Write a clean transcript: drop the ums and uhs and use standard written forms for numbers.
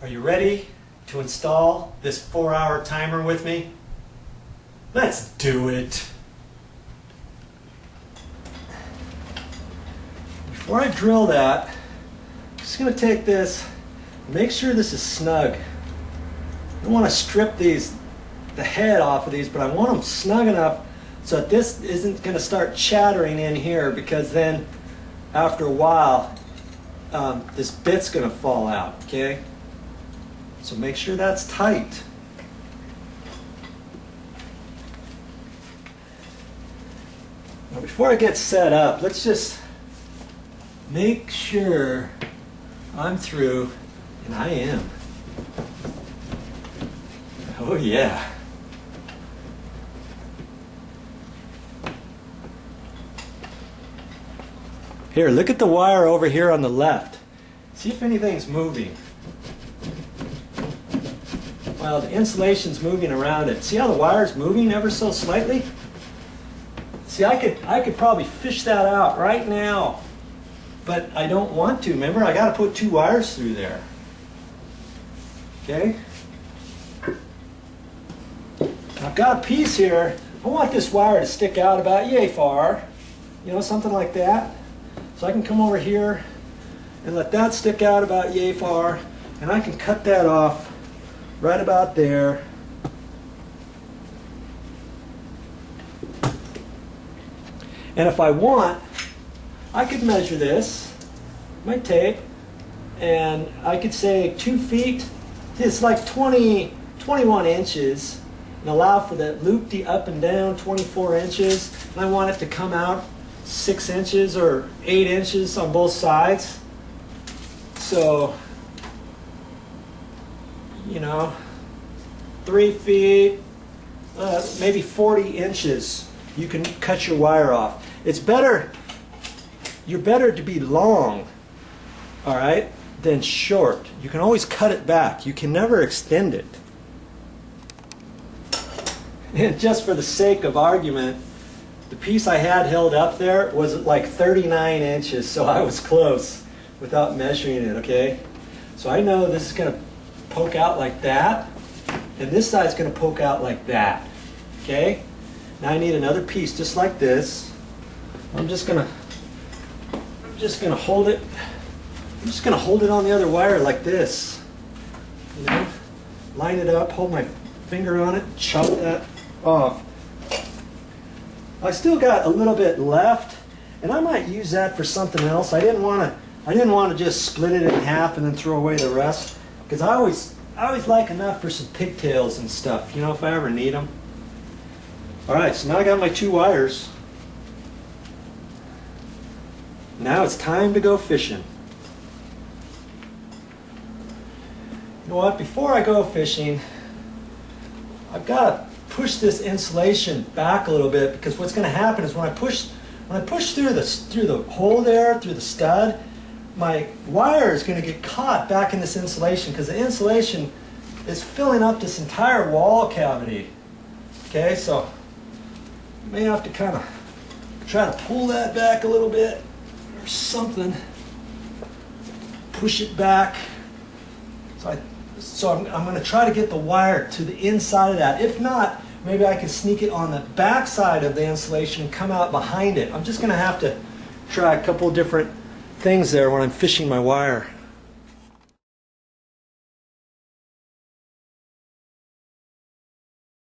Are you ready to install this 4-hour timer with me? Let's do it. Before I drill that, I'm just going to take this, make sure this is snug. I don't want to strip the head off of these, but I want them snug enough so that this isn't going to start chattering in here, because then after a while this bit's going to fall out, okay? So make sure that's tight. Now before I get set up, let's just make sure I'm through, and I am. Oh yeah. Here, look at the wire over here on the left. See if anything's moving. Well, the insulation's moving around it. See how the wire's moving ever so slightly? See, I could probably fish that out right now, but I don't want to. Remember, I got to put 2 wires through there. Okay? I've got a piece here. I want this wire to stick out about yay far. You know, something like that. So I can come over here and let that stick out about yay far, and I can cut that off right about there. And if I want, I could measure this, my tape, and I could say 2 feet. It's like 21 inches, and allow for the loop up and down 24 inches. And I want it to come out 6 inches or 8 inches on both sides. So, you know, 3 feet, maybe 40 inches, you can cut your wire off. It's better, you're better to be long, all right, than short. You can always cut it back. You can never extend it. And just for the sake of argument, the piece I had held up there was like 39 inches, so I was close without measuring it, okay? So I know this is going to poke out like that, and this side's going to poke out like that, okay? Now I need another piece just like this. I'm just going to hold it. I'm just going to hold it on the other wire like this. You know, line it up, hold my finger on it, chop that off. I still got a little bit left, and I might use that for something else. I didn't want to just split it in half and then throw away the rest, because I always like enough for some pigtails and stuff, you know, if I ever need them. All right, so now I got my 2 wires. Now it's time to go fishing. You know what? Before I go fishing, I've got to push this insulation back a little bit, because what's going to happen is when I push through the hole there, through the stud, my wire is going to get caught back in this insulation, because the insulation is filling up this entire wall cavity. Okay, so you may have to kind of try to pull that back a little bit or something. Push it back. So I'm going to try to get the wire to the inside of that. If not, maybe I can sneak it on the back side of the insulation and come out behind it. I'm just going to have to try a couple of different things there when I'm fishing my wire.